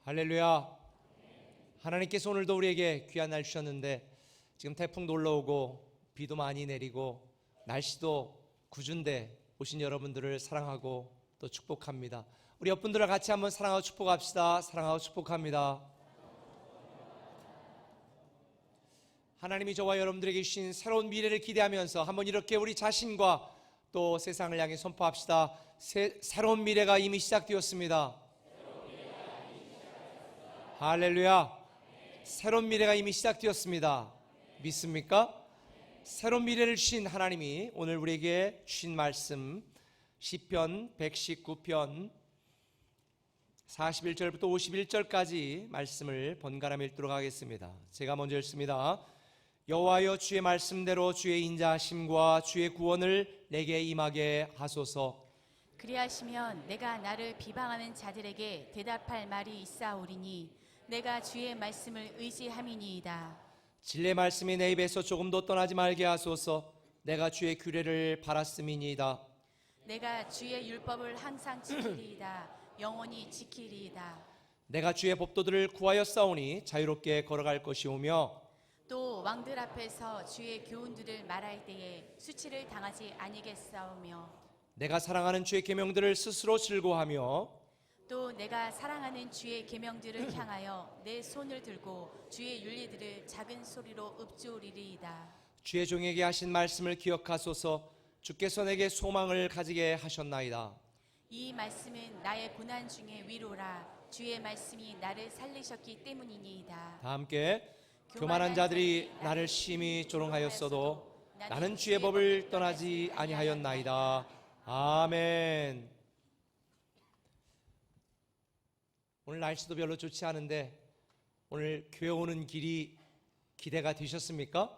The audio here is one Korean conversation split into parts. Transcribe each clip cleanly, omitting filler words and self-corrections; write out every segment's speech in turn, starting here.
할렐루야. 하나님께서 오늘도 우리에게 귀한 날 주셨는데 지금 태풍도 올라오고 비도 많이 내리고 날씨도 궂은데 오신 여러분들을 사랑하고 또 축복합니다. 우리 옆분들과 같이 한번 사랑하고 축복합시다. 사랑하고 축복합니다. 하나님이 저와 여러분들에게 주신 새로운 미래를 기대하면서 한번 이렇게 우리 자신과 또 세상을 향해 선포합시다. 새로운 미래가 이미 시작되었습니다. 할렐루야. 새로운 미래가 이미 시작되었습니다. 믿습니까? 새로운 미래를 주신 하나님이 오늘 우리에게 주신 말씀 시편 119편 41절부터 51절까지 말씀을 번갈아 읽도록 하겠습니다. 제가 먼저 읽습니다. 여호와여, 주의 말씀대로 주의 인자하심과 주의 구원을 내게 임하게 하소서. 그리하시면 내가 나를 비방하는 자들에게 대답할 말이 있사오리니 내가 주의 말씀을 의지함이니이다. 진리의 말씀이 내 입에서 조금도 떠나지 말게 하소서. 내가 주의 규례를 바랐음이니이다. 내가 주의 율법을 항상 지키리이다. 영원히 지키리이다. 내가 주의 법도들을 구하여 싸우니 자유롭게 걸어갈 것이오며 또 왕들 앞에서 주의 교훈들을 말할 때에 수치를 당하지 아니겠사오며 내가 사랑하는 주의 계명들을 스스로 즐거워하며 또 내가 사랑하는 주의 계명들을 향하여 내 손을 들고 주의 윤리들을 작은 소리로 읊조리리이다. 주의 종에게 하신 말씀을 기억하소서. 주께서 내게 소망을 가지게 하셨나이다. 이 말씀은 나의 고난 중에 위로라. 주의 말씀이 나를 살리셨기 때문이니이다. 다 함께 교만한 자들이 나를 심히 조롱하였어도 나는 주의 법을 떠나지 아니하였나이다. 아멘. 오늘 날씨도 별로 좋지 않은데 오늘 교회 오는 길이 기대가 되셨습니까?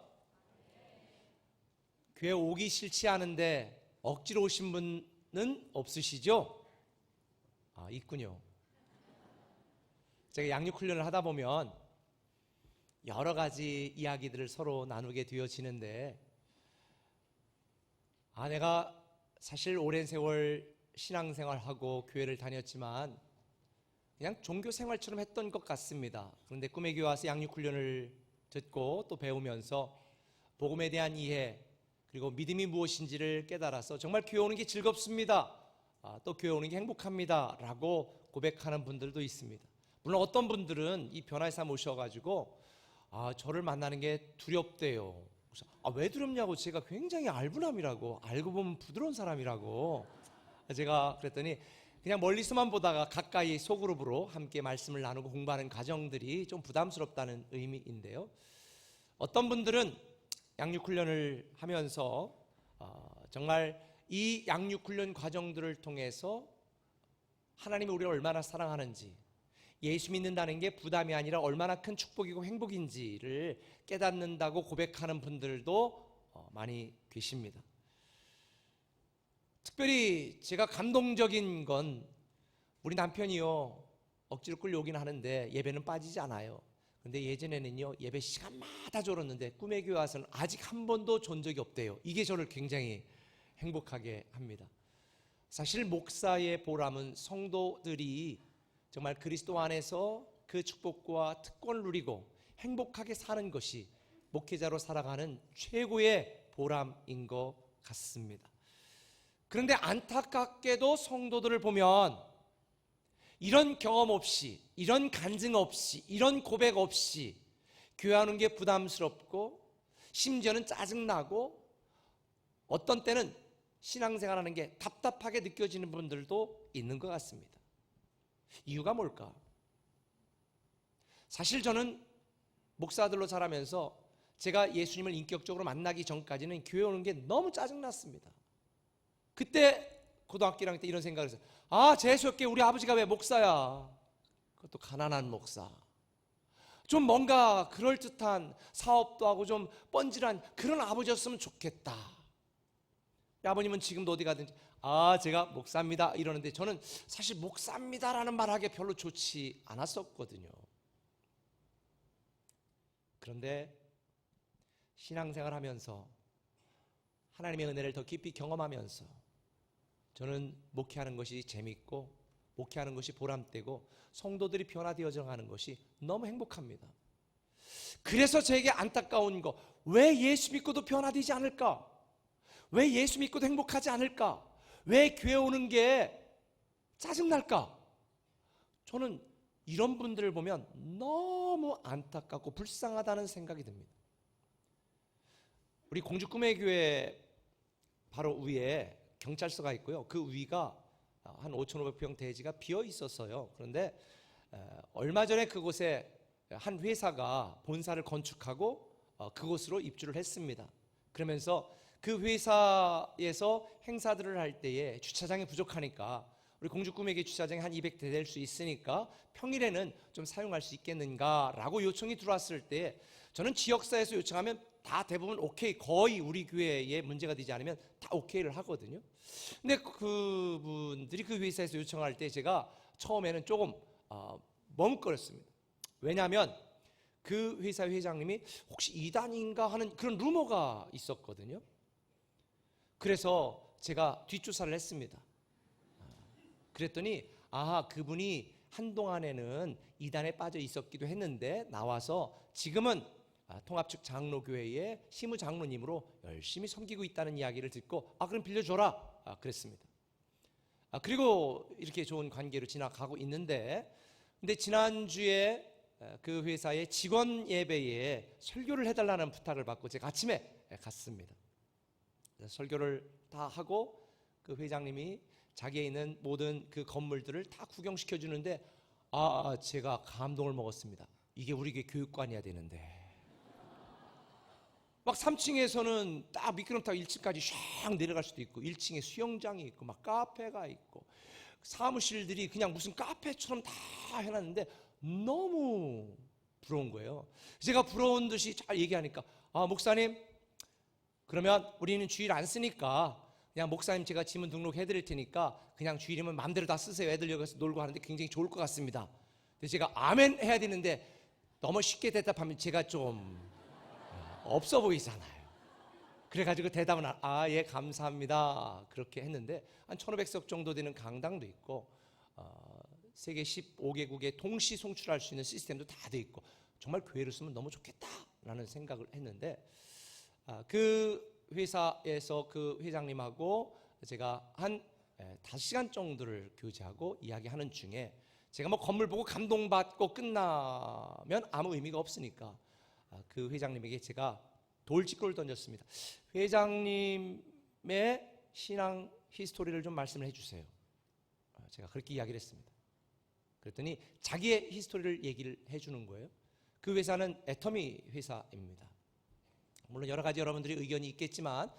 교회 오기 싫지 않은데 억지로 오신 분은 없으시죠? 있군요. 제가 양육 훈련을 하다 보면 여러 가지 이야기들을 서로 나누게 되어지는데 내가 사실 오랜 세월 신앙생활하고 교회를 다녔지만 그냥 종교생활처럼 했던 것 같습니다. 그런데 꿈의 교회 와서 양육훈련을 듣고 또 배우면서 복음에 대한 이해 그리고 믿음이 무엇인지를 깨달아서 정말 교회 오는 게 즐겁습니다. 또 교회 오는 게 행복합니다 라고 고백하는 분들도 있습니다. 물론 어떤 분들은 이 변화의사 모셔가지고 저를 만나는 게 두렵대요. 왜 두렵냐고. 제가 굉장히 알부남이라고, 알고 보면 부드러운 사람이라고 제가 그랬더니 그냥 멀리서만 보다가 가까이 소그룹으로 함께 말씀을 나누고 공부하는 과정들이 좀 부담스럽다는 의미인데요. 어떤 분들은 양육훈련을 하면서 정말 이 양육훈련 과정들을 통해서 하나님이 우리를 얼마나 사랑하는지, 예수 믿는다는 게 부담이 아니라 얼마나 큰 축복이고 행복인지를 깨닫는다고 고백하는 분들도 많이 계십니다. 특별히 제가 감동적인 건 우리 남편이요, 억지로 끌려오긴 하는데 예배는 빠지지 않아요. 근데 예전에는요 예배 시간마다 졸았는데 꿈의 교회 와서는 아직 한 번도 존 적이 없대요. 이게 저를 굉장히 행복하게 합니다. 사실 목사의 보람은 성도들이 정말 그리스도 안에서 그 축복과 특권을 누리고 행복하게 사는 것이 목회자로 살아가는 최고의 보람인 것 같습니다. 그런데 안타깝게도 성도들을 보면 이런 경험 없이, 이런 간증 없이, 이런 고백 없이 교회 하는 게 부담스럽고 심지어는 짜증나고 어떤 때는 신앙생활하는 게 답답하게 느껴지는 분들도 있는 것 같습니다. 이유가 뭘까? 사실 저는 목사들로 자라면서 제가 예수님을 인격적으로 만나기 전까지는 교회 오는 게 너무 짜증났습니다. 그때 고등학교 1학년 때 이런 생각을 했어요. 재수없게 우리 아버지가 왜 목사야? 그것도 가난한 목사. 좀 뭔가 그럴듯한 사업도 하고 좀 뻔질한 그런 아버지였으면 좋겠다. 아버님은 지금도 어디 가든지 제가 목사입니다 이러는데 저는 사실 목사입니다라는 말하기 별로 좋지 않았었거든요. 그런데 신앙생활 하면서 하나님의 은혜를 더 깊이 경험하면서 저는 목회하는 것이 재밌고 목회하는 것이 보람되고 성도들이 변화되어져 가는 것이 너무 행복합니다. 그래서 저에게 안타까운 거, 왜 예수 믿고도 변화되지 않을까? 왜 예수 믿고도 행복하지 않을까? 왜 교회 오는 게 짜증날까? 저는 이런 분들을 보면 너무 안타깝고 불쌍하다는 생각이 듭니다. 우리 공주 꿈의 교회 바로 위에 경찰서가 있고요. 그 위가 한 5,500평 대지가 비어 있었어요. 그런데 얼마 전에 그곳에 한 회사가 본사를 건축하고 그곳으로 입주를 했습니다. 그러면서 그 회사에서 행사들을 할 때에 주차장이 부족하니까 우리 공주 꿈의 교회 주차장이 한 200대 될 수 있으니까 평일에는 좀 사용할 수 있겠는가라고 요청이 들어왔을 때 저는 지역사에서 요청하면 다 대부분 오케이, 거의 우리 교회에 문제가 되지 않으면 다 오케이를 하거든요. 근데 그분들이 그 회사에서 요청할 때 제가 처음에는 조금 머뭇거렸습니다. 왜냐하면 그 회사 회장님이 혹시 이단인가 하는 그런 루머가 있었거든요. 그래서 제가 뒷조사를 했습니다. 그랬더니 그분이 한동안에는 이단에 빠져 있었기도 했는데 나와서 지금은 통합측 장로교회의 시무장로님으로 열심히 섬기고 있다는 이야기를 듣고 그럼 빌려줘라 그랬습니다. 그리고 이렇게 좋은 관계로 지나가고 있는데, 근데 지난주에 그 회사의 직원 예배에 설교를 해달라는 부탁을 받고 제가 아침에 갔습니다. 설교를 다 하고 그 회장님이 자기에 있는 모든 그 건물들을 다 구경시켜 주는데 제가 감동을 먹었습니다. 이게 우리 교육관이어야 되는데 막 3층에서는 딱 미끄럼 타고 1층까지 샥 내려갈 수도 있고 1층에 수영장이 있고 막 카페가 있고 사무실들이 그냥 무슨 카페처럼 다 해놨는데 너무 부러운 거예요. 제가 부러운 듯이 잘 얘기하니까 목사님, 그러면 우리는 주일 안 쓰니까 그냥 목사님 제가 지문 등록해 드릴 테니까 그냥 주일이면 마음대로 다 쓰세요. 애들 여기서 놀고 하는데 굉장히 좋을 것 같습니다. 근데 제가 아멘 해야 되는데 너무 쉽게 대답하면 제가 좀 없어 보이잖아요. 그래가지고 대답은 예 감사합니다 그렇게 했는데 한 1,500석 정도 되는 강당도 있고 세계 15개국에 동시 송출할 수 있는 시스템도 다 돼 있고 정말 교회를 쓰면 너무 좋겠다라는 생각을 했는데 그 회사에서 그 회장님하고 제가 한 5시간 정도를 교제하고 이야기하는 중에 제가 뭐 건물 보고 감동받고 끝나면 아무 의미가 없으니까 그 회장님에게 제가 돌직구를 던졌습니다. 회장님의 신앙 히스토리를 좀 말씀을 해주세요. 제가 그렇게 이야기를 했습니다. 그랬더니 자기의 히스토리를 얘기를 해주는 거예요. 그 회사는 애터미 회사입니다. 물론 여러 가지 여러분들이 의견이 있겠지만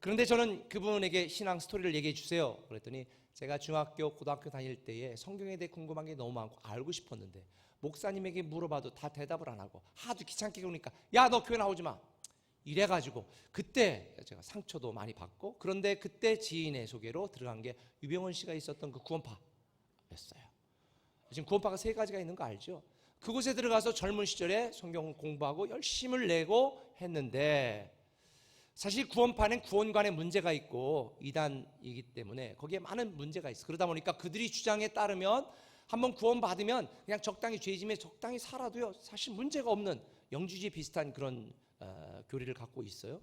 그런데 저는 그분에게 신앙 스토리를 얘기해 주세요. 그랬더니 제가 중학교, 고등학교 다닐 때에 성경에 대해 궁금한 게 너무 많고 알고 싶었는데 목사님에게 물어봐도 다 대답을 안 하고 하도 귀찮게 그러니까 야 너 교회 나오지 마 이래가지고 그때 제가 상처도 많이 받고, 그런데 그때 지인의 소개로 들어간 게 유병원 씨가 있었던 그 구원파였어요. 지금 구원파가 3가지가 있는 거 알죠? 그곳에 들어가서 젊은 시절에 성경 공부하고 열심을 내고 했는데 사실 구원파는 구원관에 문제가 있고 이단이기 때문에 거기에 많은 문제가 있어. 그러다 보니까 그들이 주장에 따르면 한번 구원받으면 그냥 적당히 죄짐에 적당히 살아도요 사실 문제가 없는 영주주의 비슷한 그런 교리를 갖고 있어요.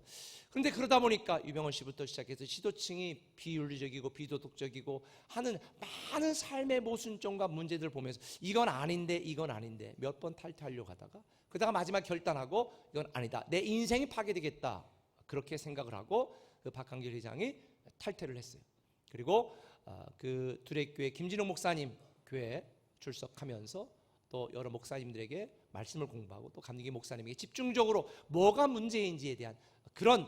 그런데 그러다 보니까 유병원 씨부터 시작해서 지도층이 비윤리적이고 비도덕적이고 하는 많은 삶의 모순점과 문제들을 보면서 이건 아닌데 몇 번 탈퇴하려고 하다가 그러다가 마지막 결단하고 이건 아니다, 내 인생이 파괴되겠다 그렇게 생각을 하고 그 박한길 회장이 탈퇴를 했어요. 그리고 그 두레교회 김진호 목사님 교회에 출석하면서 또 여러 목사님들에게 말씀을 공부하고 또 감리기 목사님에게 집중적으로 뭐가 문제인지에 대한 그런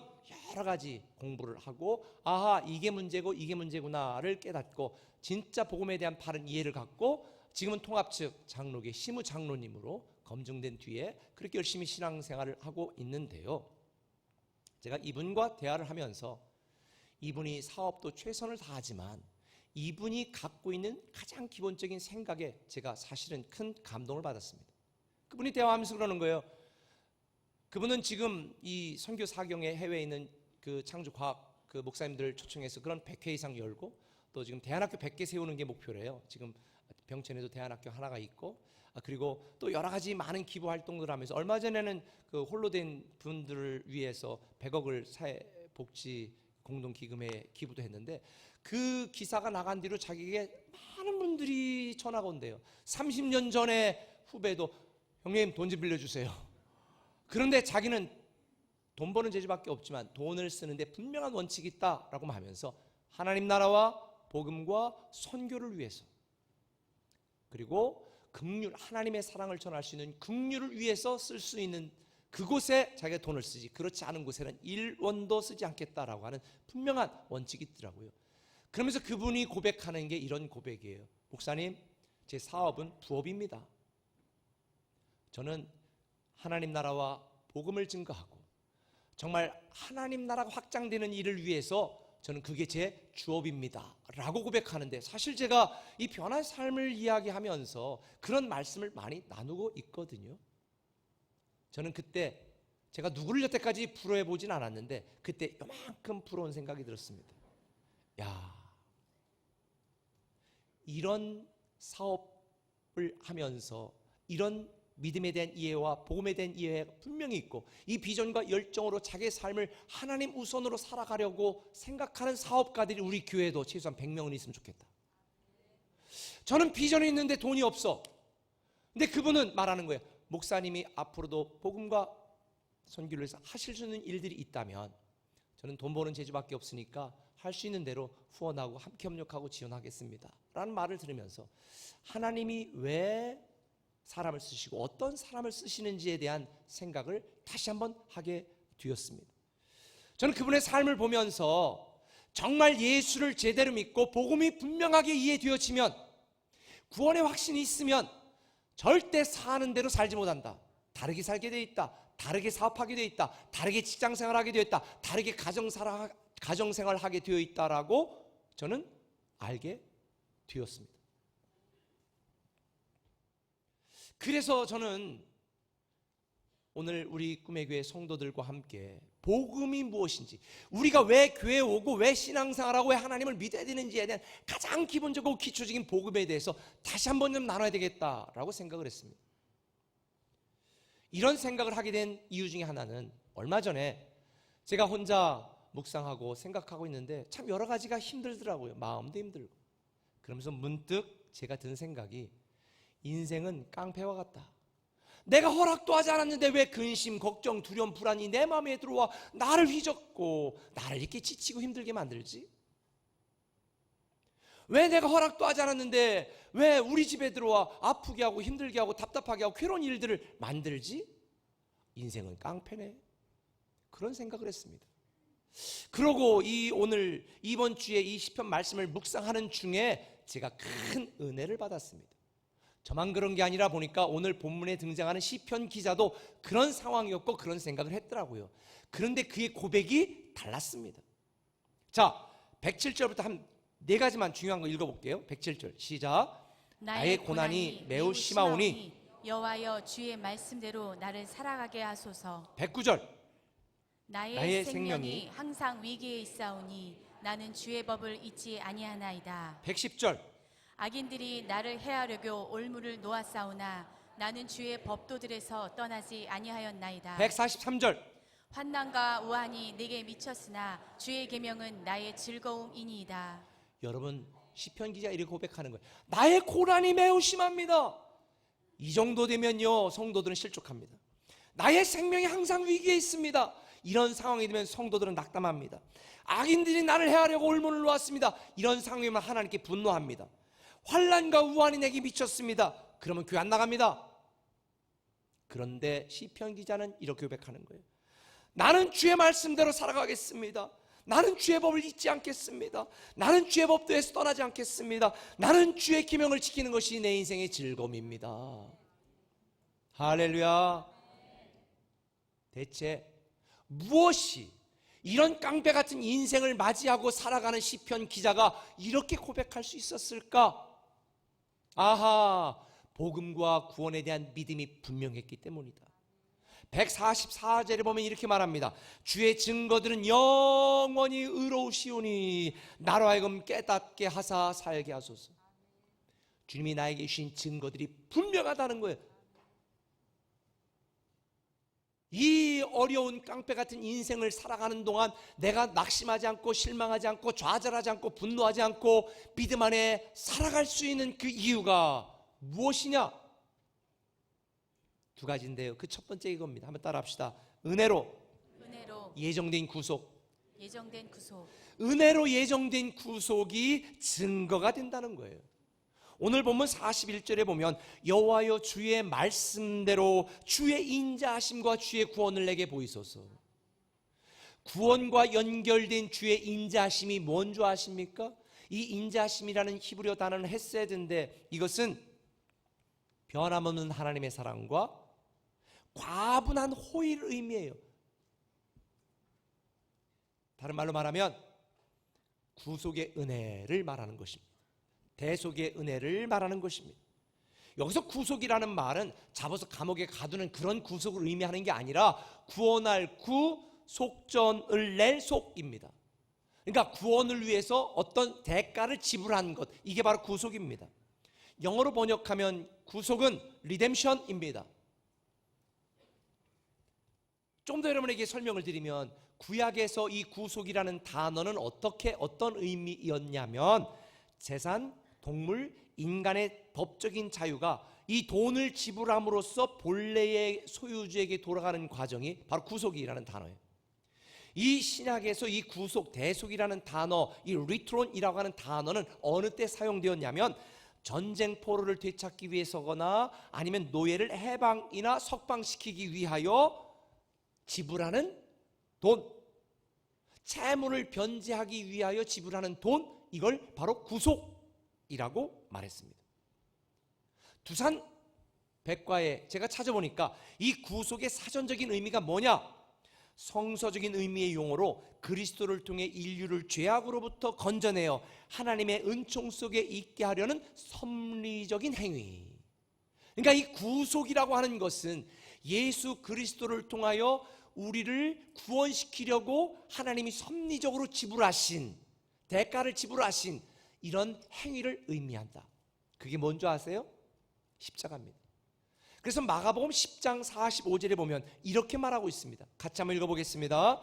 여러 가지 공부를 하고 이게 문제고 이게 문제구나를 깨닫고 진짜 복음에 대한 바른 이해를 갖고 지금은 통합측 장로계 시무장로님으로 검증된 뒤에 그렇게 열심히 신앙생활을 하고 있는데요. 제가 이분과 대화를 하면서 이분이 사업도 최선을 다하지만 이분이 갖고 있는 가장 기본적인 생각에 제가 사실은 큰 감동을 받았습니다. 그분이 대화하면서 그러는 거예요. 그분은 지금 이 선교 사경에 해외에 있는 그 창조 과학 그 목사님들을 초청해서 그런 100회 이상 열고 또 지금 대안학교 100개 세우는 게 목표래요. 지금 병천에도 대안학교 하나가 있고, 그리고 또 여러 가지 많은 기부 활동들을 하면서 얼마 전에는 그 홀로 된 분들을 위해서 100억을 사회복지 공동기금에 기부도 했는데, 그 기사가 나간 뒤로 자기에게 많은 분들이 전화가 온대요. 30년 전에 후배도 형님 돈 좀 빌려주세요. 그런데 자기는 돈 버는 재주밖에 없지만 돈을 쓰는데 분명한 원칙이 있다라고 하면서 하나님 나라와 복음과 선교를 위해서, 그리고 긍휼, 하나님의 사랑을 전할 수 있는 긍휼을 위해서 쓸 수 있는 그곳에 자기가 돈을 쓰지, 그렇지 않은 곳에는 1원도 쓰지 않겠다라고 하는 분명한 원칙이 있더라고요. 그러면서 그분이 고백하는 게 이런 고백이에요. 목사님, 제 사업은 부업입니다. 저는 하나님 나라와 복음을 증거하고 정말 하나님 나라가 확장되는 일을 위해서 저는 그게 제 주업입니다 라고 고백하는데, 사실 제가 이 변한 삶을 이야기하면서 그런 말씀을 많이 나누고 있거든요. 저는 그때 제가 누구를 여태까지 부러워 보진 않았는데 그때 요만큼 부러운 생각이 들었습니다. 야, 이런 사업을 하면서 이런 믿음에 대한 이해와 복음에 대한 이해가 분명히 있고 이 비전과 열정으로 자기의 삶을 하나님 우선으로 살아가려고 생각하는 사업가들이 우리 교회에도 최소한 100명은 있으면 좋겠다. 저는 비전이 있는데 돈이 없어. 근데 그분은 말하는 거예요. 목사님이 앞으로도 복음과 선교를 위해서 하실 수 있는 일들이 있다면 저는 돈 버는 재주밖에 없으니까 할 수 있는 대로 후원하고 함께 협력하고 지원하겠습니다 라는 말을 들으면서 하나님이 왜 사람을 쓰시고 어떤 사람을 쓰시는지에 대한 생각을 다시 한번 하게 되었습니다. 저는 그분의 삶을 보면서 정말 예수를 제대로 믿고 복음이 분명하게 이해되어지면, 구원의 확신이 있으면 절대 사는 대로 살지 못한다. 다르게 살게 되어 있다. 다르게 사업하게 되어 있다. 다르게 직장생활하게 되어 있다. 다르게 가정생활하게 되어 있다라고 저는 알게 되었습니다. 그래서 저는 오늘 우리 꿈의 교회 성도들과 함께 복음이 무엇인지, 우리가 왜 교회에 오고 왜 신앙생활하고 왜 하나님을 믿어야 되는지에 대한 가장 기본적이고 기초적인 복음에 대해서 다시 한번 좀 나눠야 되겠다라고 생각을 했습니다. 이런 생각을 하게 된 이유 중에 하나는 얼마 전에 제가 혼자 묵상하고 생각하고 있는데 참 여러 가지가 힘들더라고요. 마음도 힘들고. 그러면서 문득 제가 든 생각이, 인생은 깡패와 같다. 내가 허락도 하지 않았는데 왜 근심, 걱정, 두려움, 불안이 내 마음에 들어와 나를 휘젓고 나를 이렇게 지치고 힘들게 만들지? 왜 내가 허락도 하지 않았는데 왜 우리 집에 들어와 아프게 하고 힘들게 하고 답답하게 하고 괴로운 일들을 만들지? 인생은 깡패네. 그런 생각을 했습니다. 그러고 오늘 이번 주에 이 시편 말씀을 묵상하는 중에 제가 큰 은혜를 받았습니다. 저만 그런 게 아니라 보니까 오늘 본문에 등장하는 시편 기자도 그런 상황이었고 그런 생각을 했더라고요. 그런데 그의 고백이 달랐습니다. 자, 107절부터 한 4가지만 중요한 거 읽어볼게요. 107절 시작. 나의 고난이 매우 심하오니 여호와여 주의 말씀대로 나를 살아가게 하소서. 109절 나의 생명이 항상 위기에 있사오니 나는 주의 법을 잊지 아니하나이다. 110절 악인들이 나를 해하려고 올무를 놓았사오나 나는 주의 법도들에서 떠나지 아니하였나이다. 143절 환난과 우환이 내게 미쳤으나 주의 계명은 나의 즐거움이니이다. 여러분, 시편 기자 이렇게 고백하는 거예요. 나의 고난이 매우 심합니다. 이 정도 되면요 성도들은 실족합니다. 나의 생명이 항상 위기에 있습니다. 이런 상황이 되면 성도들은 낙담합니다. 악인들이 나를 해하려고 올무를 놓았습니다. 이런 상황이면 하나님께 분노합니다. 환난과 우환이 내게 미쳤습니다. 그러면 교회 안 나갑니다. 그런데 시편 기자는 이렇게 고백하는 거예요. 나는 주의 말씀대로 살아가겠습니다. 나는 주의 법을 잊지 않겠습니다. 나는 주의 법도에서 떠나지 않겠습니다. 나는 주의 계명을 지키는 것이 내 인생의 즐거움입니다. 할렐루야. 대체 무엇이 이런 깡패 같은 인생을 맞이하고 살아가는 시편 기자가 이렇게 고백할 수 있었을까? 아하, 복음과 구원에 대한 믿음이 분명했기 때문이다. 144절에 보면 이렇게 말합니다. 주의 증거들은 영원히 의로우시오니 나로 하여금 깨닫게 하사 살게 하소서. 주님이 나에게 주신 증거들이 분명하다는 거예요. 이 어려운 깡패 같은 인생을 살아가는 동안 내가 낙심하지 않고 실망하지 않고 좌절하지 않고 분노하지 않고 믿음 안에 살아갈 수 있는 그 이유가 무엇이냐? 두 가지인데요. 그 첫 번째 이겁니다. 한번 따라 합시다. 은혜로 예정된 구속. 은혜로 예정된 구속이 증거가 된다는 거예요. 오늘 본문 41절에 보면 여호와여 주의 말씀대로 주의 인자하심과 주의 구원을 내게 보이소서. 구원과 연결된 주의 인자하심이 뭔 줄 아십니까? 이 인자하심이라는 히브리어 단어는 헤세드인데 이것은 변함없는 하나님의 사랑과 과분한 호의를 의미해요. 다른 말로 말하면 구속의 은혜를 말하는 것입니다. 대속의 은혜를 말하는 것입니다. 여기서 구속이라는 말은 잡아서 감옥에 가두는 그런 구속을 의미하는 게 아니라 구원할 구, 속전을 낼 속입니다. 그러니까 구원을 위해서 어떤 대가를 지불한 것, 이게 바로 구속입니다. 영어로 번역하면 구속은 리뎀션입니다. 좀 더 여러분에게 설명을 드리면 구약에서 이 구속이라는 단어는 어떤 의미였냐면 재산, 동물, 인간의 법적인 자유가 이 돈을 지불함으로써 본래의 소유주에게 돌아가는 과정이 바로 구속이라는 단어예요. 이 신약에서 이 구속, 대속이라는 단어, 이 리트론이라고 하는 단어는 어느 때 사용되었냐면 전쟁 포로를 되찾기 위해서거나 아니면 노예를 해방이나 석방시키기 위하여 지불하는 돈, 채무를 변제하기 위하여 지불하는 돈, 이걸 바로 구속이라고 말했습니다. 두산 백과에 제가 찾아보니까 이 구속의 사전적인 의미가 뭐냐? 성서적인 의미의 용어로 그리스도를 통해 인류를 죄악으로부터 건져내어 하나님의 은총 속에 있게 하려는 섭리적인 행위. 그러니까 이 구속이라고 하는 것은 예수 그리스도를 통하여 우리를 구원시키려고 하나님이 섭리적으로 지불하신, 대가를 지불하신 이런 행위를 의미한다. 그게 뭔지 아세요? 십자가입니다. 그래서 마가복음 10장 45절에 보면 이렇게 말하고 있습니다. 같이 한번 읽어보겠습니다.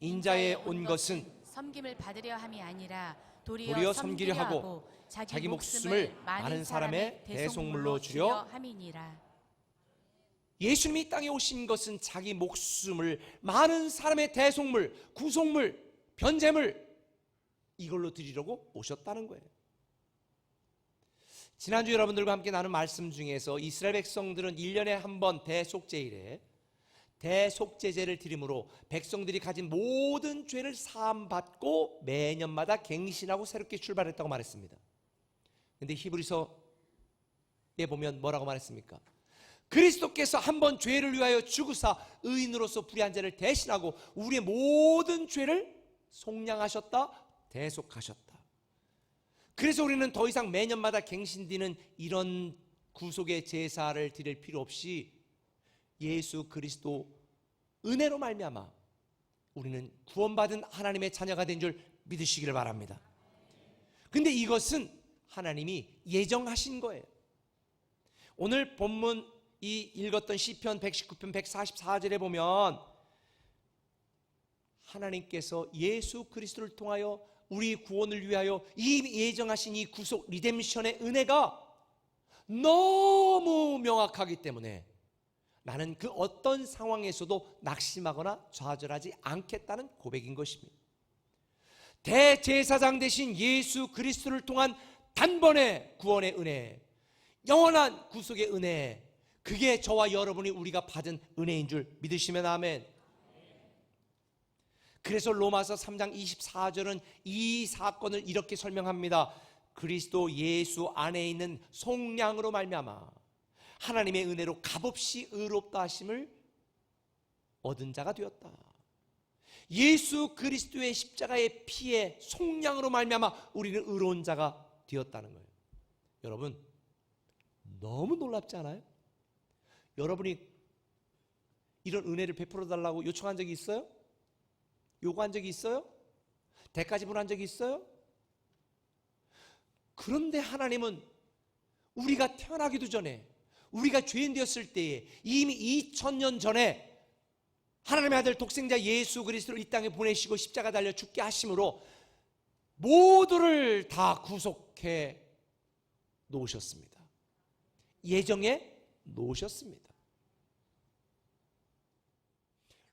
인자에 온 것은 섬김을 받으려 함이 아니라 도리어 도리어 섬기려 하고 자기 목숨을 많은 사람의 대속물로 주려 함이니라. 예수님이 이 땅에 오신 것은 자기 목숨을 많은 사람의 대속물, 구속물, 변제물 이걸로 드리려고 오셨다는 거예요. 지난주 여러분들과 함께 나눈 말씀 중에서 이스라엘 백성들은 1년에 한 번 대속제일에 대속제제를 드림으로 백성들이 가진 모든 죄를 사함받고 매년마다 갱신하고 새롭게 출발했다고 말했습니다. 그런데 히브리서에 보면 뭐라고 말했습니까? 그리스도께서 한 번 죄를 위하여 죽으사 의인으로서 불의한 자를 대신하고 우리의 모든 죄를 속량하셨다, 대속하셨다. 그래서 우리는 더 이상 매년마다 갱신되는 이런 구속의 제사를 드릴 필요 없이 예수 그리스도 은혜로 말미암아 우리는 구원받은 하나님의 자녀가 된 줄 믿으시기를 바랍니다. 근데 이것은 하나님이 예정하신 거예요. 오늘 본문 이 읽었던 시편 119편 144절에 보면 하나님께서 예수 그리스도를 통하여 우리 구원을 위하여 이 예정하신 이 구속 리뎀션의 은혜가 너무 명확하기 때문에 나는 그 어떤 상황에서도 낙심하거나 좌절하지 않겠다는 고백인 것입니다. 대제사장 되신 예수 그리스도를 통한 단번의 구원의 은혜, 영원한 구속의 은혜, 그게 저와 여러분이 우리가 받은 은혜인 줄 믿으시면 아멘. 그래서 로마서 3장 24절은 이 사건을 이렇게 설명합니다. 그리스도 예수 안에 있는 속량으로 말미암아 하나님의 은혜로 값없이 의롭다 하심을 얻은 자가 되었다. 예수 그리스도의 십자가의 피의 속량으로 말미암아 우리는 의로운 자가 되었다는 거예요. 여러분 너무 놀랍지 않아요? 여러분이 이런 은혜를 베풀어 달라고 요청한 적이 있어요? 요구한 적이 있어요? 대가 지불한 적이 있어요? 그런데 하나님은 우리가 태어나기도 전에, 우리가 죄인 되었을 때에 이미 2000년 전에 하나님의 아들 독생자 예수 그리스도를 이 땅에 보내시고 십자가 달려 죽게 하심으로 모두를 다 구속해 놓으셨습니다. 예정해 놓으셨습니다.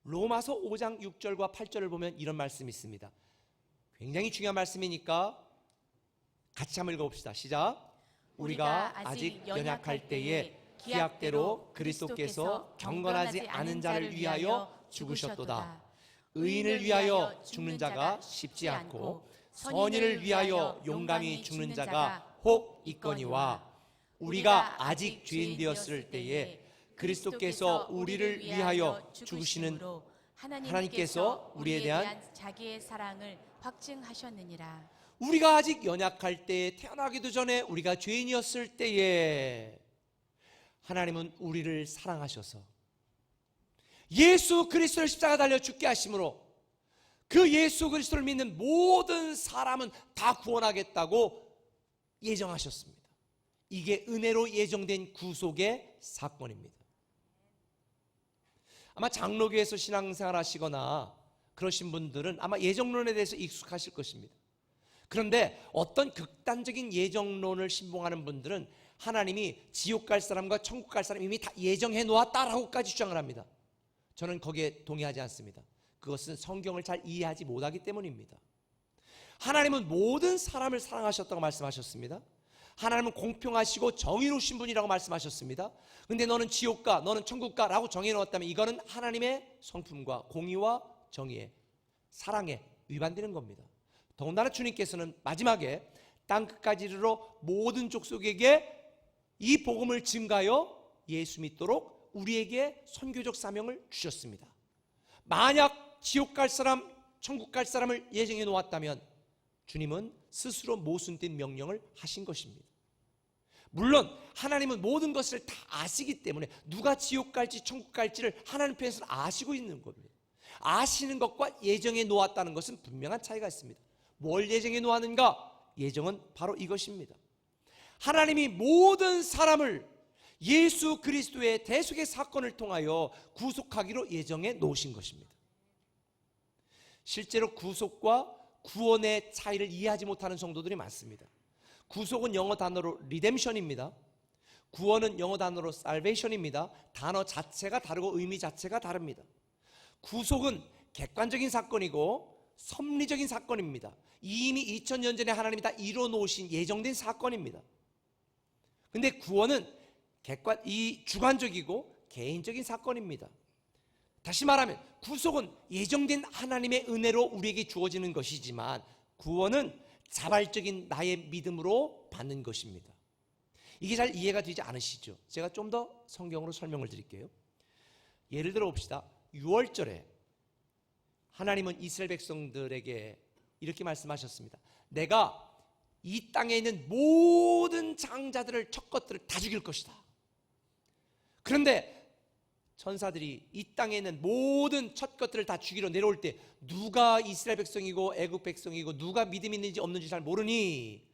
로마서 5장 6절과 8절을 보면 이런 말씀이 있습니다. 굉장히 중요한 말씀이니까 같이 한번 읽어봅시다. 시작. 우리가 아직 연약할 때에 기약대로 그리스도께서 경건하지 않은 자를 위하여 죽으셨도다. 의인을 위하여 죽는 자가 쉽지 않고 선인을 위하여 용감히 죽는 자가 혹 있거니와 우리가 아직 죄인 되었을 때에 그리스도께서 우리를 위하여 죽으시는 하나님께서 우리에 대한 자기의 사랑을 확증하셨느니라. 우리가 아직 연약할 때에, 태어나기도 전에 우리가 죄인이었을 때에 하나님은 우리를 사랑하셔서 예수 그리스도를 십자가 달려 죽게 하심으로 그 예수 그리스도를 믿는 모든 사람은 다 구원하겠다고 예정하셨습니다. 이게 은혜로 예정된 구속의 사건입니다. 아마 장로교에서 신앙생활 하시거나 그러신 분들은 아마 예정론에 대해서 익숙하실 것입니다. 그런데 어떤 극단적인 예정론을 신봉하는 분들은 하나님이 지옥 갈 사람과 천국 갈 사람 이미 다 예정해 놓았다라고까지 주장을 합니다. 저는 거기에 동의하지 않습니다. 그것은 성경을 잘 이해하지 못하기 때문입니다. 하나님은 모든 사람을 사랑하셨다고 말씀하셨습니다. 하나님은 공평하시고 정의로우신 분이라고 말씀하셨습니다. 근데 너는 지옥 가, 너는 천국 가라고 정해놓았다면 이거는 하나님의 성품과 공의와 정의의 사랑에 위반되는 겁니다. 더군다나 주님께서는 마지막에 땅끝까지 이르러 모든 족속에게 이 복음을 증가하여 예수 믿도록 우리에게 선교적 사명을 주셨습니다. 만약 지옥 갈 사람, 천국 갈 사람을 예정해 놓았다면 주님은 스스로 모순된 명령을 하신 것입니다. 물론 하나님은 모든 것을 다 아시기 때문에 누가 지옥 갈지 천국 갈지를 하나님 편에서는 아시고 있는 겁니다. 아시는 것과 예정해 놓았다는 것은 분명한 차이가 있습니다. 뭘 예정해 놓았는가? 예정은 바로 이것입니다. 하나님이 모든 사람을 예수 그리스도의 대속의 사건을 통하여 구속하기로 예정해 놓으신 것입니다. 실제로 구속과 구원의 차이를 이해하지 못하는 성도들이 많습니다. 구속은 영어 단어로 리뎀션입니다. 구원은 영어 단어로 salvation입니다. 단어 자체가 다르고 의미 자체가 다릅니다. 구속은 객관적인 사건이고 섭리적인 사건입니다. 이미 2000년 전에 하나님이 다 이뤄 놓으신 예정된 사건입니다. 근데 구원은 주관적이고 개인적인 사건입니다. 다시 말하면 구속은 예정된 하나님의 은혜로 우리에게 주어지는 것이지만 구원은 자발적인 나의 믿음으로 받는 것입니다. 이게 잘 이해가 되지 않으시죠? 제가 좀 더 성경으로 설명을 드릴게요. 예를 들어 봅시다. 6월절에 하나님은 이스라엘 백성들에게 이렇게 말씀하셨습니다. 내가 이 땅에 있는 모든 장자들을, 첫 것들을 다 죽일 것이다. 그런데 천사들이 이 땅에 있는 모든 첫 것들을 다 죽이러 내려올 때 누가 이스라엘 백성이고 애굽 백성이고 누가 믿음 있는지 없는지 잘 모르니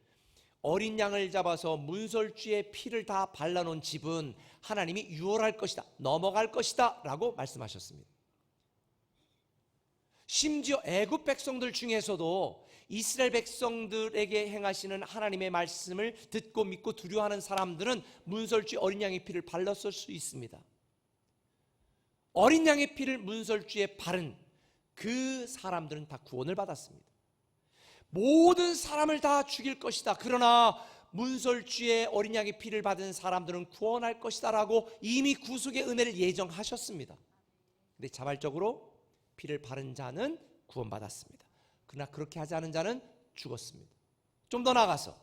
어린 양을 잡아서 문설주의 피를 다 발라놓은 집은 하나님이 유월할 것이다, 넘어갈 것이다 라고 말씀하셨습니다. 심지어 애굽 백성들 중에서도 이스라엘 백성들에게 행하시는 하나님의 말씀을 듣고 믿고 두려워하는 사람들은 문설주 어린 양의 피를 발랐을 수 있습니다. 어린 양의 피를 문설주에 바른 그 사람들은 다 구원을 받았습니다. 모든 사람을 다 죽일 것이다. 그러나 문설주에 어린 양의 피를 받은 사람들은 구원할 것이다 라고 이미 구속의 은혜를 예정하셨습니다. 근데 자발적으로 피를 바른 자는 구원받았습니다. 그러나 그렇게 하지 않은 자는 죽었습니다. 좀 더 나아가서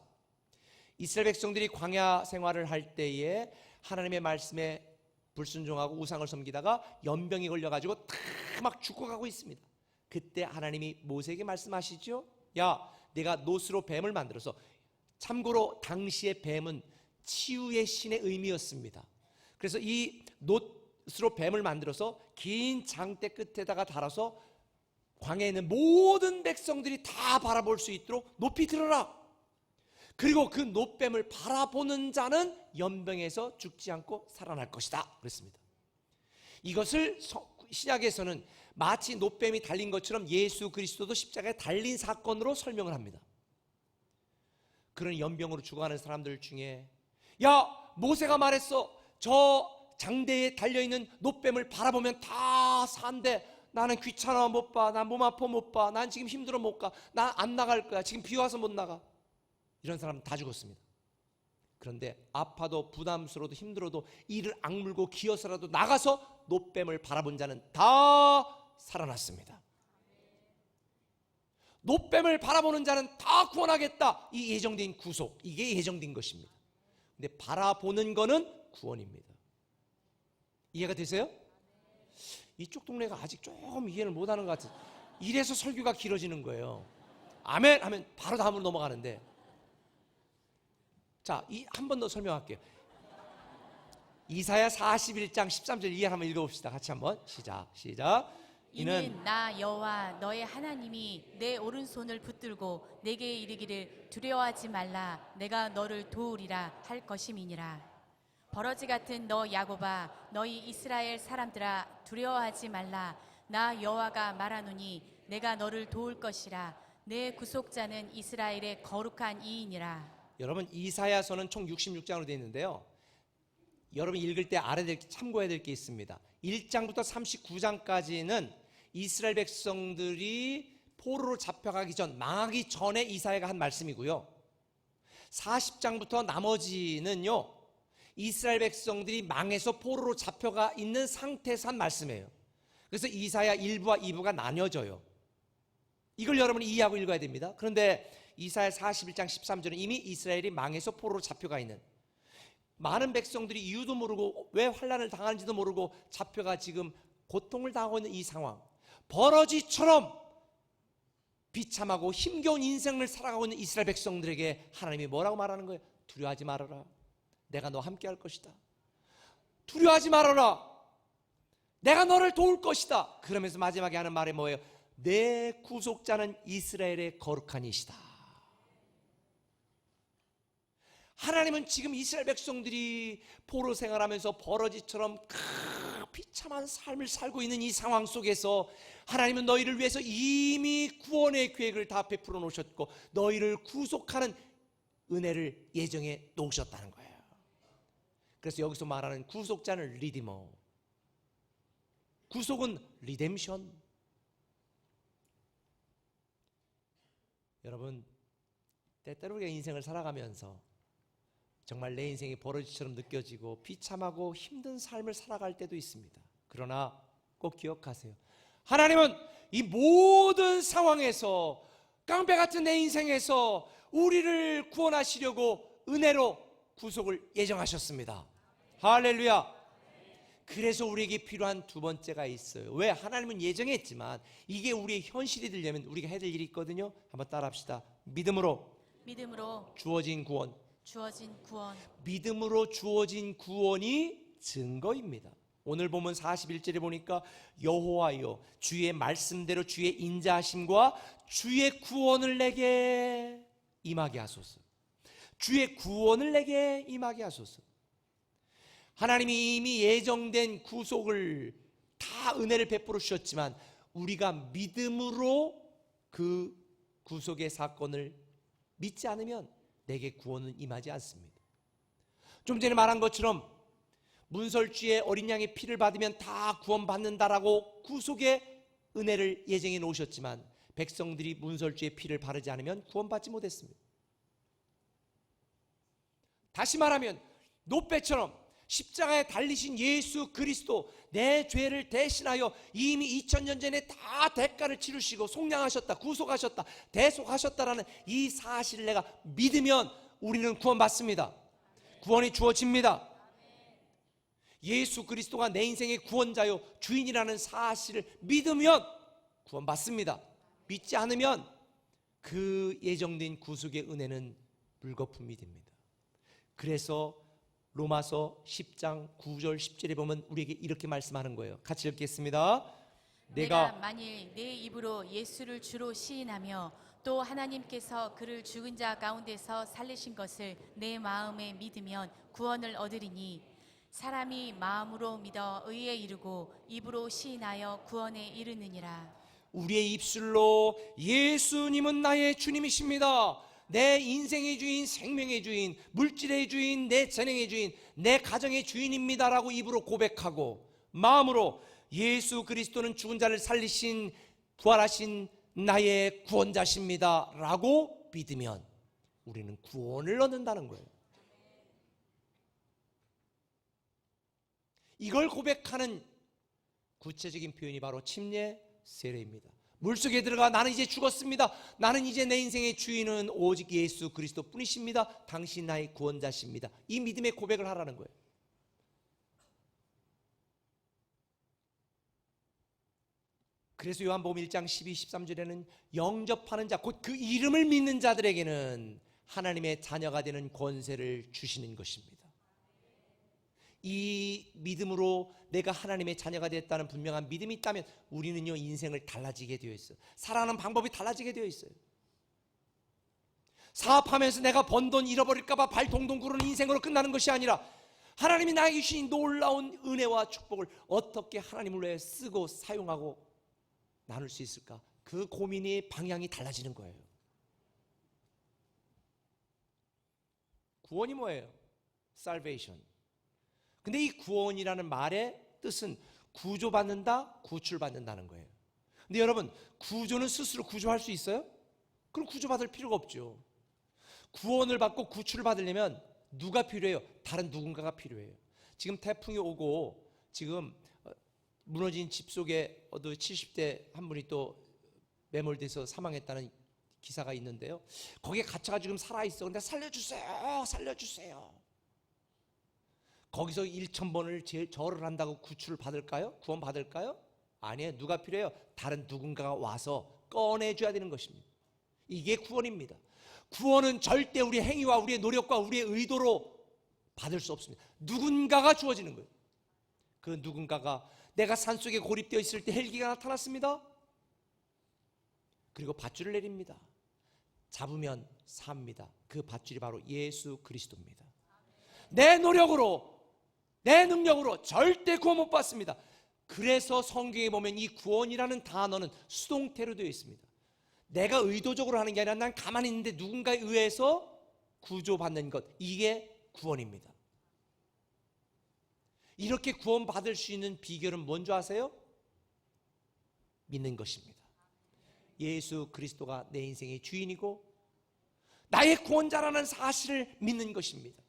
이스라엘 백성들이 광야 생활을 할 때에 하나님의 말씀에 불순종하고 우상을 섬기다가 연병이 걸려가지고 다 막 죽어가고 있습니다. 그때 하나님이 모세에게 말씀하시죠. 야, 내가 놋으로 뱀을 만들어서, 참고로 당시의 뱀은 치유의 신의 의미였습니다. 그래서 이 놋 스스로 뱀을 만들어서 긴 장대 끝에다가 달아서 광야에 있는 모든 백성들이 다 바라볼 수 있도록 높이 들어라. 그리고 그 노뱀을 바라보는 자는 연병에서 죽지 않고 살아날 것이다 그랬습니다. 이것을 신약에서는 마치 노뱀이 달린 것처럼 예수 그리스도도 십자가에 달린 사건으로 설명을 합니다. 그런 연병으로 죽어가는 사람들 중에 야, 모세가 말했어. 저 장대에 달려있는 노뱀을 바라보면 다 산대. 나는 귀찮아 못 봐. 난 몸 아파 못 봐. 난 지금 힘들어 못 가. 난 안 나갈 거야. 지금 비 와서 못 나가. 이런 사람 다 죽었습니다. 그런데 아파도 부담스러워도 힘들어도 이를 악물고 기어서라도 나가서 노뱀을 바라본 자는 다 살아났습니다. 노뱀을 바라보는 자는 다 구원하겠다. 이 예정된 구속, 이게 예정된 것입니다. 근데 바라보는 거는 구원입니다. 이해가 되세요? 이쪽 동네가 아직 조금 이해를 못하는 것 같아요. 이래서 설교가 길어지는 거예요. 아멘 하면 바로 다음으로 넘어가는데, 자, 한 번 더 설명할게요. 이사야 41장 13절 이해 한번 읽어봅시다. 같이 한번 시작. 이는 나 여호와 너의 하나님이 내 오른손을 붙들고 내게 이르기를 두려워하지 말라. 내가 너를 도우리라 할 것임이니라. 버러지 같은 너 야곱아, 너희 이스라엘 사람들아, 두려워하지 말라. 나 여호와가 말하노니 내가 너를 도울 것이라. 내 구속자는 이스라엘의 거룩한 이이니라. 여러분, 이사야서는 총 66장으로 되어 있는데요, 여러분 읽을 때 참고해야 될 게 있습니다. 1장부터 39장까지는 이스라엘 백성들이 포로로 잡혀가기 전, 망하기 전에 이사야가 한 말씀이고요, 40장부터 나머지는요 이스라엘 백성들이 망해서 포로로 잡혀가 있는 상태에서 한 말씀이에요. 그래서 이사야 1부와 2부가 나뉘어져요. 이걸 여러분이 이해하고 읽어야 됩니다. 그런데 이사야 41장 13절은 이미 이스라엘이 망해서 포로로 잡혀가 있는, 많은 백성들이 이유도 모르고 왜 환난을 당하는지도 모르고 잡혀가 지금 고통을 당하고 있는 이 상황, 버러지처럼 비참하고 힘겨운 인생을 살아가고 있는 이스라엘 백성들에게 하나님이 뭐라고 말하는 거예요? 두려워하지 말아라. 내가 너와 함께 할 것이다. 두려워하지 말아라. 내가 너를 도울 것이다. 그러면서 마지막에 하는 말이 뭐예요? 내 구속자는 이스라엘의 거룩한 이시다. 하나님은 지금 이스라엘 백성들이 포로 생활하면서 버러지처럼 비참한 삶을 살고 있는 이 상황 속에서 하나님은 너희를 위해서 이미 구원의 계획을 다 베풀어 놓으셨고 너희를 구속하는 은혜를 예정해 놓으셨다는 거예요. 그래서 여기서 말하는 구속자는 리디머, 구속은 리뎀션. 여러분, 때때로 우리가 인생을 살아가면서 정말 내 인생이 버러지처럼 느껴지고 비참하고 힘든 삶을 살아갈 때도 있습니다. 그러나 꼭 기억하세요. 하나님은 이 모든 상황에서, 깡패 같은 내 인생에서 우리를 구원하시려고 은혜로 구속을 예정하셨습니다. 할렐루야. 그래서 우리에게 필요한 두 번째가 있어요. 왜? 하나님은 예정했지만 이게 우리의 현실이 되려면 우리가 해야 될 일이 있거든요. 한번 따라합시다. 믿음으로 주어진 구원. 믿음으로 주어진 구원이 증거입니다. 오늘 보면 41절에 보니까 여호와여 주의 말씀대로 주의 인자하심과 주의 구원을 내게 임하게 하소서. 주의 구원을 내게 임하게 하소서. 하나님이 이미 예정된 구속을 다 은혜를 베풀어 주셨지만 우리가 믿음으로 그 구속의 사건을 믿지 않으면 내게 구원은 임하지 않습니다. 좀 전에 말한 것처럼 문설주의 어린 양의 피를 받으면 다 구원받는다라고 구속의 은혜를 예정해 놓으셨지만 백성들이 문설주의 피를 바르지 않으면 구원받지 못했습니다. 다시 말하면 노배처럼 십자가에 달리신 예수 그리스도, 내 죄를 대신하여 이미 2000년 전에 다 대가를 치르시고 속량하셨다, 구속하셨다, 대속하셨다라는 이 사실을 내가 믿으면 우리는 구원받습니다. 구원이 주어집니다. 예수 그리스도가 내 인생의 구원자요 주인이라는 사실을 믿으면 구원받습니다. 믿지 않으면 그 예정된 구속의 은혜는 물거품이 됩니다. 그래서 로마서 10장 9절 10절에 보면 우리에게 이렇게 말씀하는 거예요. 같이 읽겠습니다. 내가 만일 내 입으로 예수를 주로 시인하며 또 하나님께서 그를 죽은 자 가운데서 살리신 것을 내 마음에 믿으면 구원을 얻으리니 사람이 마음으로 믿어 의에 이르고 입으로 시인하여 구원에 이르느니라. 우리의 입술로 예수님은 나의 주님이십니다, 내 인생의 주인, 생명의 주인, 물질의 주인, 내 재능의 주인, 내 가정의 주인입니다라고 입으로 고백하고 마음으로 예수 그리스도는 죽은 자를 살리신 부활하신 나의 구원자십니다 라고 믿으면 우리는 구원을 얻는다는 거예요. 이걸 고백하는 구체적인 표현이 바로 침례 세례입니다. 물속에 들어가 나는 이제 죽었습니다, 나는 이제 내 인생의 주인은 오직 예수 그리스도 뿐이십니다, 당신 나의 구원자십니다, 이 믿음의 고백을 하라는 거예요. 그래서 요한복음 1장 12, 13절에는 영접하는 자, 곧 그 이름을 믿는 자들에게는 하나님의 자녀가 되는 권세를 주시는 것입니다. 이 믿음으로 내가 하나님의 자녀가 됐다는 분명한 믿음이 있다면 우리는요 인생을 달라지게 되어 있어요. 살아가는 방법이 달라지게 되어 있어요. 사업하면서 내가 번 돈 잃어버릴까 봐 발 동동 구르는 인생으로 끝나는 것이 아니라 하나님이 나에게 주신 놀라운 은혜와 축복을 어떻게 하나님을 위해 쓰고 사용하고 나눌 수 있을까? 그 고민의 방향이 달라지는 거예요. 구원이 뭐예요? Salvation. 근데 이 구원이라는 말의 뜻은 구조받는다, 구출받는다는 거예요. 근데 여러분, 구조는 스스로 구조할 수 있어요? 그럼 구조받을 필요가 없죠. 구원을 받고 구출을 받으려면 누가 필요해요? 다른 누군가가 필요해요. 지금 태풍이 오고 지금 무너진 집 속에 70대 한 분이 또 매몰돼서 사망했다는 기사가 있는데요, 거기에 갇혀가 지금 살아있어. 근데 살려주세요, 살려주세요. 거기서 1,000번을 절을 한다고 구출을 받을까요? 구원 받을까요? 아니에요. 누가 필요해요? 다른 누군가가 와서 꺼내줘야 되는 것입니다. 이게 구원입니다. 구원은 절대 우리의 행위와 우리의 노력과 우리의 의도로 받을 수 없습니다. 누군가가 주어지는 거예요. 그 누군가가, 내가 산속에 고립되어 있을 때 헬기가 나타났습니다. 그리고 밧줄을 내립니다. 잡으면 삽니다. 그 밧줄이 바로 예수 그리스도입니다. 내 노력으로, 내 능력으로 절대 구원 못 받습니다. 그래서 성경에 보면 이 구원이라는 단어는 수동태로 되어 있습니다. 내가 의도적으로 하는 게 아니라 난 가만히 있는데 누군가에 의해서 구조받는 것, 이게 구원입니다. 이렇게 구원받을 수 있는 비결은 뭔지 아세요? 믿는 것입니다. 예수 그리스도가 내 인생의 주인이고 나의 구원자라는 사실을 믿는 것입니다.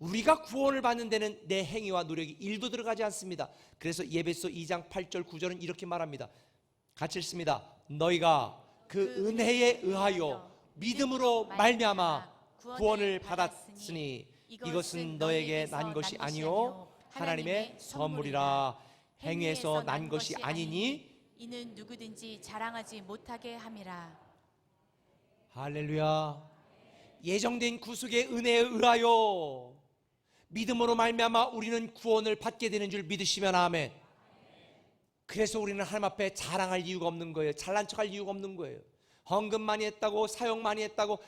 우리가 구원을 받는 데는 내 행위와 노력이 1도 들어가지 않습니다. 그래서 에베소 2장 8절 9절은 이렇게 말합니다. 같이 읽습니다. 너희가 그 은혜에 의하여 믿음으로 말미암아 구원을 받았으니 이것은 너에게 난 것이 아니요 하나님의 선물이라. 행위에서 난 것이 아니니 이는 누구든지 자랑하지 못하게 함이라. 할렐루야. 예정된 구속의 은혜에 의하여 믿음으로 말미암아 우리는 구원을 받게 되는 줄 믿으시면 아멘. 그래서 우리는 하나님 앞에 자랑할 이유가 없는 거예요. 잘난 척할 이유가 없는 거예요. 헌금 많이 했다고, 사용 많이 했다고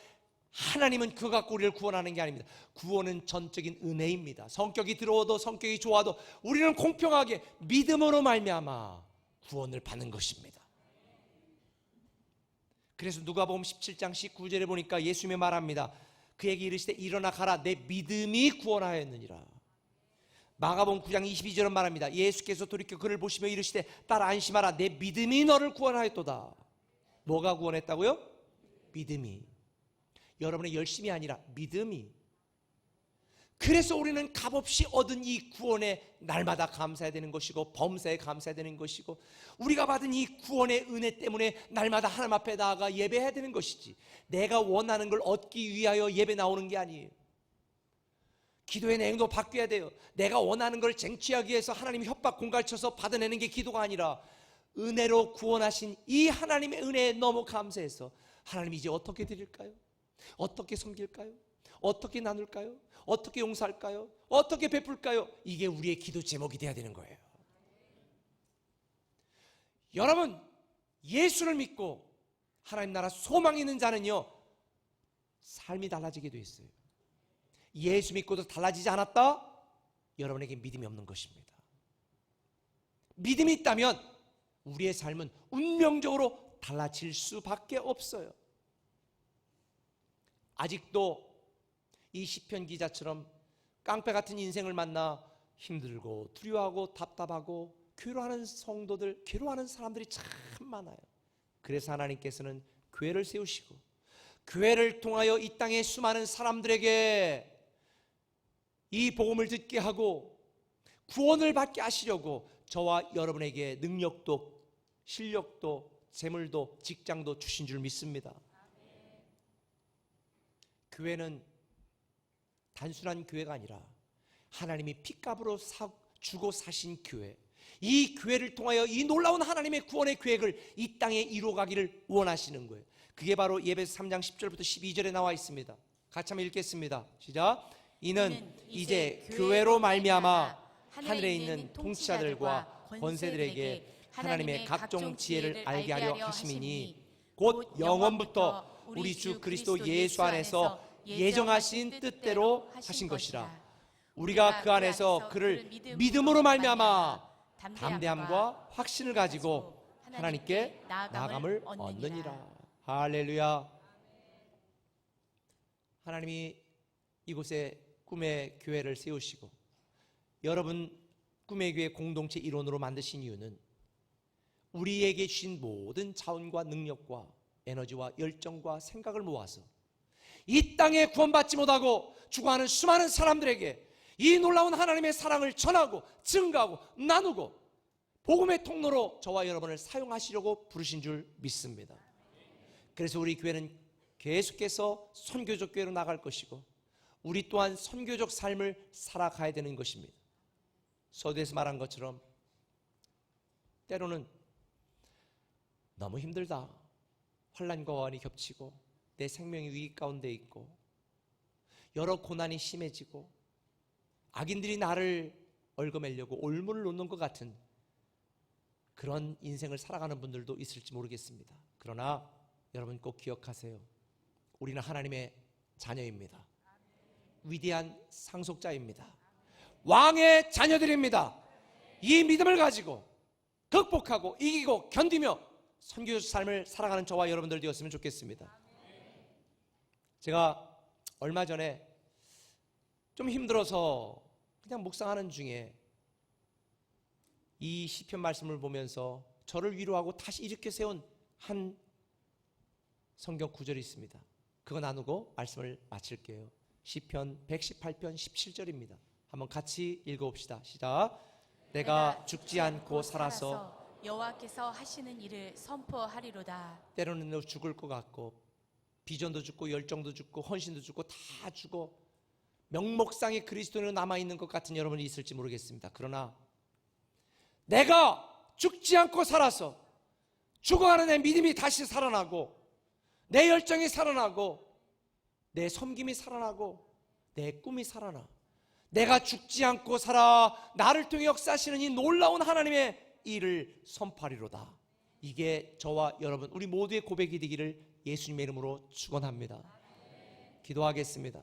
하나님은 그거 갖고 우리를 구원하는 게 아닙니다. 구원은 전적인 은혜입니다. 성격이 들어오도 성격이 좋아도 우리는 공평하게 믿음으로 말미암아 구원을 받는 것입니다. 그래서 누가복음 17장 19절에 보니까 예수님이 말합니다. 그에게 이르시되 일어나 가라, 내 믿음이 구원하였느니라. 마가복음 9장 22절은 말합니다. 예수께서 돌이켜 그를 보시며 이르시되 딸아 안심하라, 내 믿음이 너를 구원하였도다. 뭐가 구원했다고요? 믿음이. 여러분의 열심이 아니라 믿음이. 그래서 우리는 값없이 얻은 이 구원에 날마다 감사해야 되는 것이고 범사에 감사해야 되는 것이고 우리가 받은 이 구원의 은혜 때문에 날마다 하나님 앞에 나아가 예배해야 되는 것이지, 내가 원하는 걸 얻기 위하여 예배 나오는 게 아니에요. 기도의 내용도 바뀌어야 돼요. 내가 원하는 걸 쟁취하기 위해서 하나님이 협박 공갈쳐서 받아내는 게 기도가 아니라 은혜로 구원하신 이 하나님의 은혜에 너무 감사해서 하나님 이제 어떻게 드릴까요? 어떻게 섬길까요? 어떻게 나눌까요? 어떻게 용서할까요? 어떻게 베풀까요? 이게 우리의 기도 제목이 돼야 되는 거예요. 여러분, 예수를 믿고 하나님 나라 소망 있는 자는요, 삶이 달라지게 돼 있어요. 예수 믿고도 달라지지 않았다? 여러분에게 믿음이 없는 것입니다. 믿음이 있다면 우리의 삶은 운명적으로 달라질 수밖에 없어요. 아직도 이 시편 기자처럼 깡패 같은 인생을 만나 힘들고 두려워하고 답답하고 괴로워하는 성도들, 괴로워하는 사람들이 참 많아요. 그래서 하나님께서는 교회를 세우시고 교회를 통하여 이 땅의 수많은 사람들에게 이 복음을 듣게 하고 구원을 받게 하시려고 저와 여러분에게 능력도 실력도 재물도 직장도 주신 줄 믿습니다. 교회는 단순한 교회가 아니라 하나님이 핏값으로 주고 사신 교회, 이 교회를 통하여 이 놀라운 하나님의 구원의 계획을 이 땅에 이루어가기를 원하시는 거예요. 그게 바로 예배서 3장 10절부터 12절에 나와 있습니다. 같이 한번 읽겠습니다. 시작. 이는 이제 교회로 말미암아 하늘에 있는 통치자들과 권세들에게 하나님의 각종 지혜를 알게 하려 하심이니 곧 영원부터 우리 주 그리스도 예수 안에서 예정하신 뜻대로 하신 것이라. 우리가 그 안에서 그를 믿음으로 말미암아 담대함과 확신을 가지고 하나님께 나아감을 얻느니라. 할렐루야. 하나님이 이곳에 꿈의 교회를 세우시고 여러분 꿈의 교회 공동체 일원으로 만드신 이유는 우리에게 주신 모든 자원과 능력과 에너지와 열정과 생각을 모아서 이 땅에 구원받지 못하고 죽어가는 수많은 사람들에게 이 놀라운 하나님의 사랑을 전하고 증거하고 나누고 복음의 통로로 저와 여러분을 사용하시려고 부르신 줄 믿습니다. 그래서 우리 교회는 계속해서 선교적 교회로 나갈 것이고 우리 또한 선교적 삶을 살아가야 되는 것입니다. 서두에서 말한 것처럼 때로는 너무 힘들다, 환난과 고난이 겹치고 내 생명이 위기 가운데 있고 여러 고난이 심해지고 악인들이 나를 얽어매려고 올무를 놓는 것 같은 그런 인생을 살아가는 분들도 있을지 모르겠습니다. 그러나 여러분 꼭 기억하세요. 우리는 하나님의 자녀입니다. 위대한 상속자입니다. 왕의 자녀들입니다. 이 믿음을 가지고 극복하고 이기고 견디며 선교적 삶을 살아가는 저와 여러분들 되었으면 좋겠습니다. 제가 얼마 전에 좀 힘들어서 그냥 묵상하는 중에 이 시편 말씀을 보면서 저를 위로하고 다시 일으켜 세운 한 성경 구절이 있습니다. 그거 나누고 말씀을 마칠게요. 시편 118편 17절입니다. 한번 같이 읽어봅시다. 시작. 내가 죽지 않고 살아서 여호와께서 하시는 일을 선포하리로다. 때로는 너 죽을 것 같고 비전도 죽고 열정도 죽고 헌신도 죽고 다 죽어 명목상의 그리스도인으로 남아있는 것 같은 여러분이 있을지 모르겠습니다. 그러나 내가 죽지 않고 살아서 죽어가는 내 믿음이 다시 살아나고 내 열정이 살아나고 내 섬김이 살아나고 내 꿈이 살아나 내가 죽지 않고 살아 나를 통해 역사하시는 이 놀라운 하나님의 일을 선포하리로다. 이게 저와 여러분 우리 모두의 고백이 되기를 예수님의 이름으로 축원합니다. 기도하겠습니다.